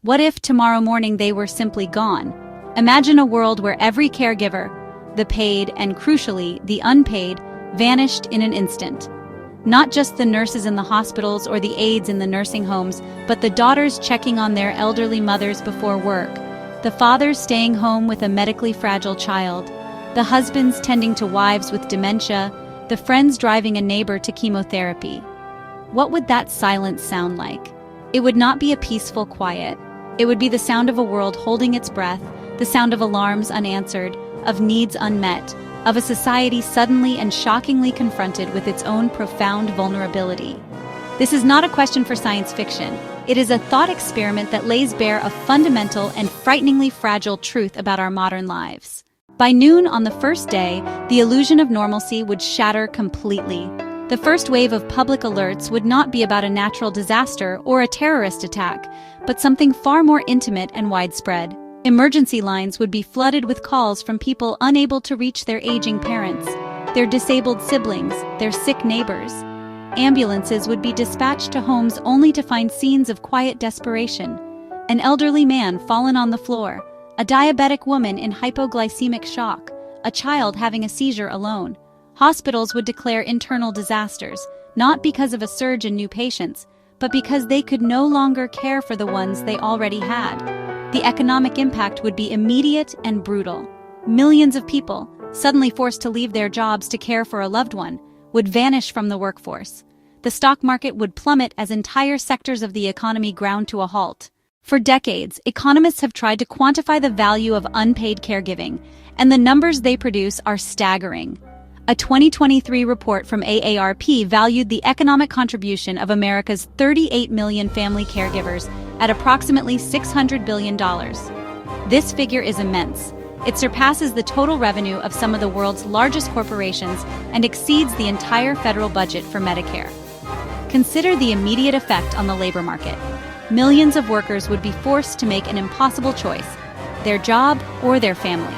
What if tomorrow morning they were simply gone? Imagine a world where every caregiver, the paid and crucially, the unpaid, vanished in an instant. Not just the nurses in the hospitals or the aides in the nursing homes, but the daughters checking on their elderly mothers before work, the fathers staying home with a medically fragile child, the husbands tending to wives with dementia, the friends driving a neighbor to chemotherapy. What would that silence sound like? It would not be a peaceful quiet. It would be the sound of a world holding its breath, the sound of alarms unanswered, of needs unmet, of a society suddenly and shockingly confronted with its own profound vulnerability. This is not a question for science fiction. It is a thought experiment that lays bare a fundamental and frighteningly fragile truth about our modern lives. By noon on the first day, the illusion of normalcy would shatter completely. The first wave of public alerts would not be about a natural disaster or a terrorist attack, but something far more intimate and widespread. Emergency lines would be flooded with calls from people unable to reach their aging parents, their disabled siblings, their sick neighbors. Ambulances would be dispatched to homes only to find scenes of quiet desperation. An elderly man fallen on the floor, a diabetic woman in hypoglycemic shock, a child having a seizure alone. Hospitals would declare internal disasters, not because of a surge in new patients, but because they could no longer care for the ones they already had. The economic impact would be immediate and brutal. Millions of people, suddenly forced to leave their jobs to care for a loved one, would vanish from the workforce. The stock market would plummet as entire sectors of the economy ground to a halt. For decades, economists have tried to quantify the value of unpaid caregiving, and the numbers they produce are staggering. A 2023 report from AARP valued the economic contribution of America's 38 million family caregivers at approximately $600 billion. This figure is immense. It surpasses the total revenue of some of the world's largest corporations and exceeds the entire federal budget for Medicare. Consider the immediate effect on the labor market. Millions of workers would be forced to make an impossible choice: their job or their family.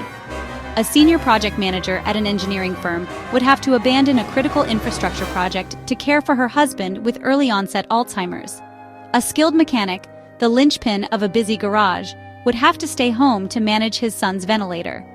A senior project manager at an engineering firm would have to abandon a critical infrastructure project to care for her husband with early-onset Alzheimer's. A skilled mechanic, the linchpin of a busy garage, would have to stay home to manage his son's ventilator.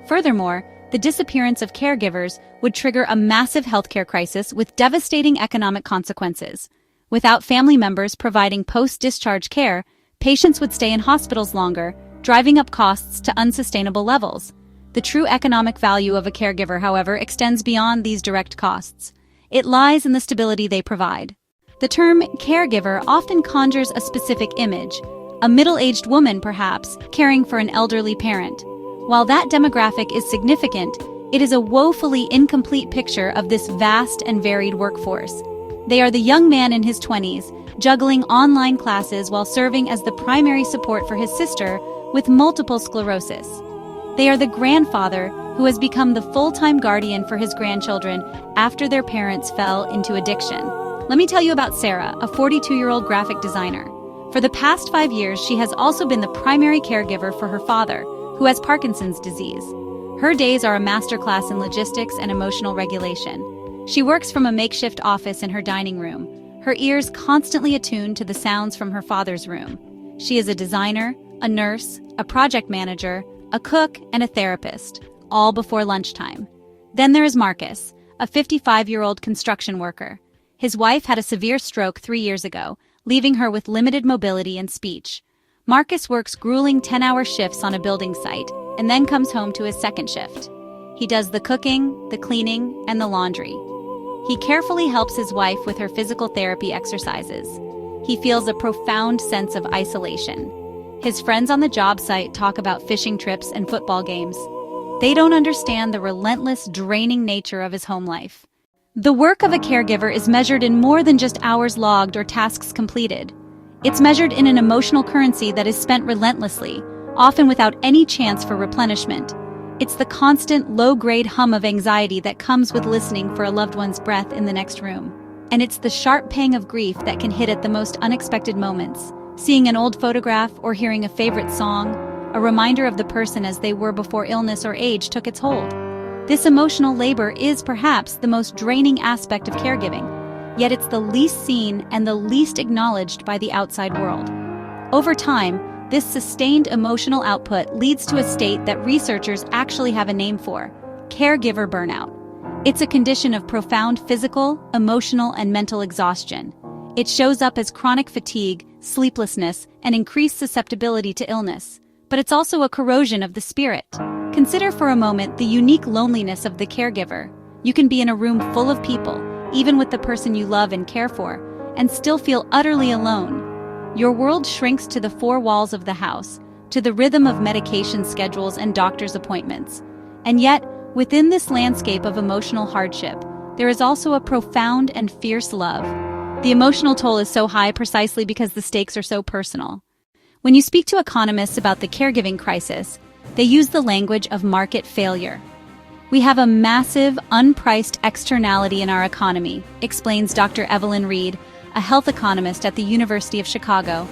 Furthermore, the disappearance of caregivers would trigger a massive healthcare crisis with devastating economic consequences. Without family members providing post-discharge care, patients would stay in hospitals longer, driving up costs to unsustainable levels. The true economic value of a caregiver, however, extends beyond these direct costs. It lies in the stability they provide. The term caregiver often conjures a specific image: a middle-aged woman, perhaps, caring for an elderly parent. While that demographic is significant, it is a woefully incomplete picture of this vast and varied workforce. They are the young man in his 20s, juggling online classes while serving as the primary support for his sister with multiple sclerosis. They are the grandfather who has become the full-time guardian for his grandchildren after their parents fell into addiction. Let me tell you about Sarah, a 42-year-old graphic designer. For the past 5 years, she has also been the primary caregiver for her father, who has Parkinson's disease. Her days are a masterclass in logistics and emotional regulation. She works from a makeshift office in her dining room, her ears constantly attuned to the sounds from her father's room. She is a designer, a nurse, a project manager, a cook, and a therapist, all before lunchtime. Then there is Marcus, a 55-year-old construction worker. His wife had a severe stroke 3 years ago, leaving her with limited mobility and speech. Marcus works grueling 10-hour shifts on a building site and then comes home to his second shift. He does the cooking, the cleaning, and the laundry. He carefully helps his wife with her physical therapy exercises. He feels a profound sense of isolation. His friends on the job site talk about fishing trips and football games. They don't understand the relentless, draining nature of his home life. The work of a caregiver is measured in more than just hours logged or tasks completed. It's measured in an emotional currency that is spent relentlessly, often without any chance for replenishment. It's the constant, low-grade hum of anxiety that comes with listening for a loved one's breath in the next room. And it's the sharp pang of grief that can hit at the most unexpected moments. Seeing an old photograph or hearing a favorite song, a reminder of the person as they were before illness or age took its hold. This emotional labor is perhaps the most draining aspect of caregiving, yet it's the least seen and the least acknowledged by the outside world. Over time, This sustained emotional output leads to a state that researchers actually have a name for: caregiver burnout. It's a condition of profound physical, emotional, and mental exhaustion. It shows up as chronic fatigue, sleeplessness, and increased susceptibility to illness. But it's also a corrosion of the spirit. Consider for a moment the unique loneliness of the caregiver. You can be in a room full of people, even with the person you love and care for, and still feel utterly alone. Your world shrinks to the four walls of the house, to the rhythm of medication schedules and doctor's appointments. And yet, within this landscape of emotional hardship, there is also a profound and fierce love. The emotional toll is so high precisely because the stakes are so personal. When you speak to economists about the caregiving crisis, they use the language of market failure. We have a massive, unpriced externality in our economy, explains Dr. Evelyn Reed, a health economist at the University of Chicago.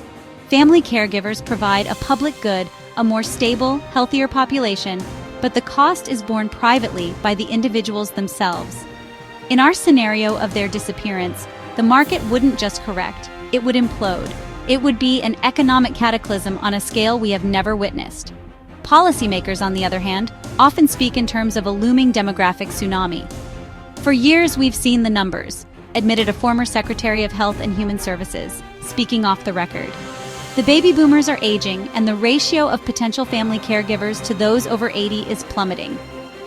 Family caregivers provide a public good, a more stable, healthier population, but the cost is borne privately by the individuals themselves. In our scenario of their disappearance, the market wouldn't just correct, it would implode. It would be an economic cataclysm on a scale we have never witnessed. Policymakers, on the other hand, often speak in terms of a looming demographic tsunami. For years, we've seen the numbers, admitted a former Secretary of Health and Human Services, speaking off the record. The baby boomers are aging, and the ratio of potential family caregivers to those over 80 is plummeting.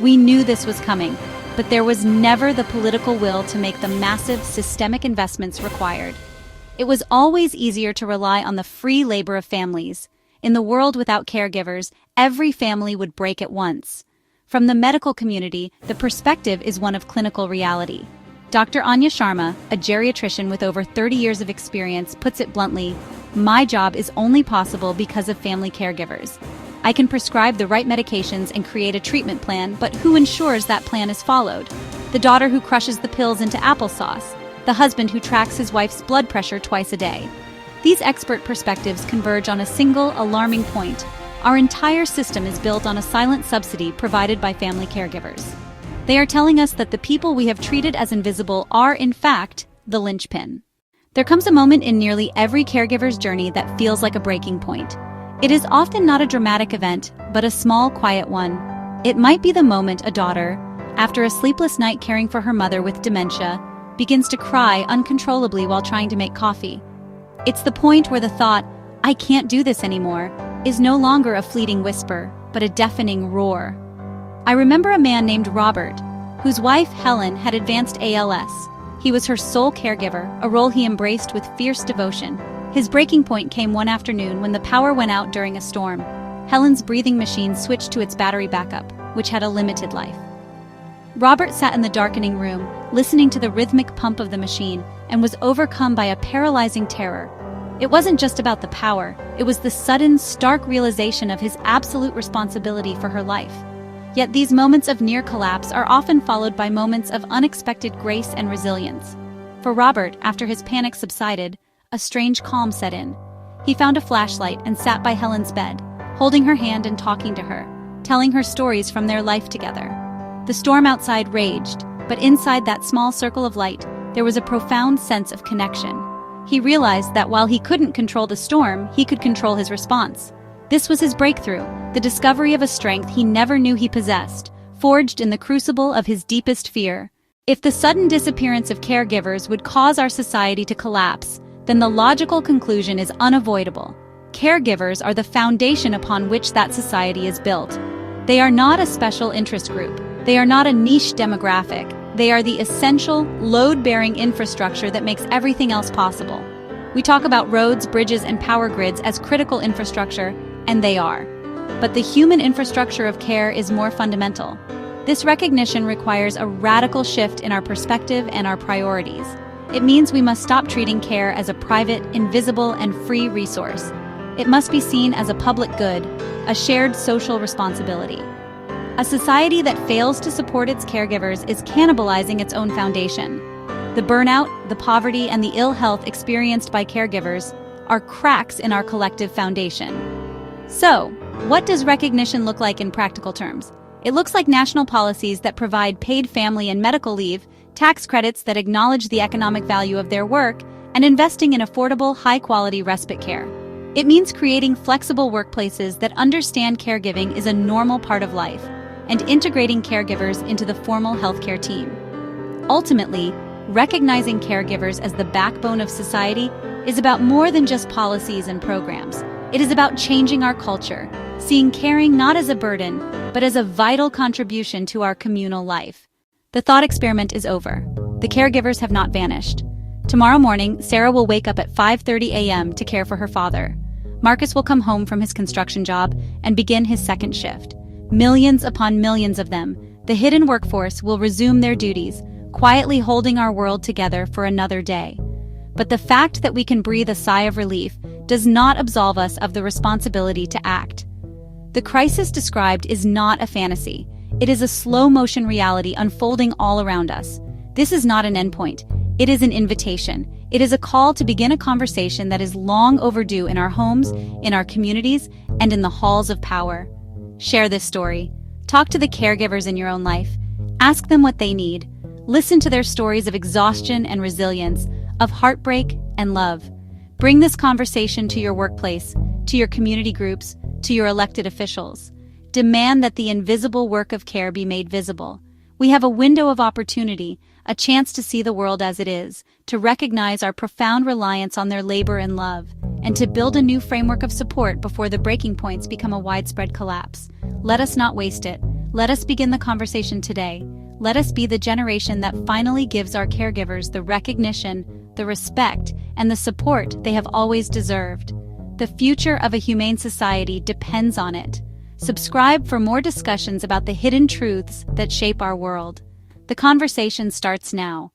We knew this was coming, but there was never the political will to make the massive systemic investments required. It was always easier to rely on the free labor of families. In the world without caregivers, every family would break at once. From the medical community, the perspective is one of clinical reality. Dr. Anya Sharma, a geriatrician with over 30 years of experience, puts it bluntly, "My job is only possible because of family caregivers. I can prescribe the right medications and create a treatment plan, but who ensures that plan is followed? The daughter who crushes the pills into applesauce, the husband who tracks his wife's blood pressure twice a day." These expert perspectives converge on a single, alarming point. Our entire system is built on a silent subsidy provided by family caregivers. They are telling us that the people we have treated as invisible are, in fact, the linchpin. There comes a moment in nearly every caregiver's journey that feels like a breaking point. It is often not a dramatic event, but a small, quiet one. It might be the moment a daughter, after a sleepless night caring for her mother with dementia, begins to cry uncontrollably while trying to make coffee. It's the point where the thought, "I can't do this anymore," is no longer a fleeting whisper, but a deafening roar. I remember a man named Robert, whose wife, Helen, had advanced ALS. He was her sole caregiver, a role he embraced with fierce devotion. His breaking point came one afternoon when the power went out during a storm. Helen's breathing machine switched to its battery backup, which had a limited life. Robert sat in the darkening room, listening to the rhythmic pump of the machine, and was overcome by a paralyzing terror. It wasn't just about the power, it was the sudden, stark realization of his absolute responsibility for her life. Yet these moments of near collapse are often followed by moments of unexpected grace and resilience. For Robert, after his panic subsided, a strange calm set in. He found a flashlight and sat by Helen's bed, holding her hand and talking to her, telling her stories from their life together. The storm outside raged, but inside that small circle of light, there was a profound sense of connection. He realized that while he couldn't control the storm, he could control his response. This was his breakthrough, the discovery of a strength he never knew he possessed, forged in the crucible of his deepest fear. If the sudden disappearance of caregivers would cause our society to collapse, then the logical conclusion is unavoidable. Caregivers are the foundation upon which that society is built. They are not a special interest group. They are not a niche demographic. They are the essential, load-bearing infrastructure that makes everything else possible. We talk about roads, bridges, and power grids as critical infrastructure, and they are. But the human infrastructure of care is more fundamental. This recognition requires a radical shift in our perspective and our priorities. It means we must stop treating care as a private, invisible, and free resource. It must be seen as a public good, a shared social responsibility. A society that fails to support its caregivers is cannibalizing its own foundation. The burnout, the poverty, and the ill health experienced by caregivers are cracks in our collective foundation. So, what does recognition look like in practical terms? It looks like national policies that provide paid family and medical leave, tax credits that acknowledge the economic value of their work, and investing in affordable, high-quality respite care. It means creating flexible workplaces that understand caregiving is a normal part of life and integrating caregivers into the formal healthcare team. Ultimately, recognizing caregivers as the backbone of society is about more than just policies and programs. It is about changing our culture, seeing caring not as a burden, but as a vital contribution to our communal life. The thought experiment is over. The caregivers have not vanished. Tomorrow morning, Sarah will wake up at 5:30 a.m. to care for her father. Marcus will come home from his construction job and begin his second shift. Millions upon millions of them, the hidden workforce, will resume their duties, quietly holding our world together for another day. But the fact that we can breathe a sigh of relief does not absolve us of the responsibility to act. The crisis described is not a fantasy. It is a slow-motion reality unfolding all around us. This is not an endpoint. It is an invitation. It is a call to begin a conversation that is long overdue in our homes, in our communities, and in the halls of power. Share this story. Talk to the caregivers in your own life. Ask them what they need. Listen to their stories of exhaustion and resilience, of heartbreak and love. Bring this conversation to your workplace, to your community groups, to your elected officials. Demand that the invisible work of care be made visible. We have a window of opportunity, a chance to see the world as it is, to recognize our profound reliance on their labor and love, and to build a new framework of support before the breaking points become a widespread collapse. Let us not waste it. Let us begin the conversation today. Let us be the generation that finally gives our caregivers the recognition, the respect, and the support they have always deserved. The future of a humane society depends on it. Subscribe for more discussions about the hidden truths that shape our world. The conversation starts now.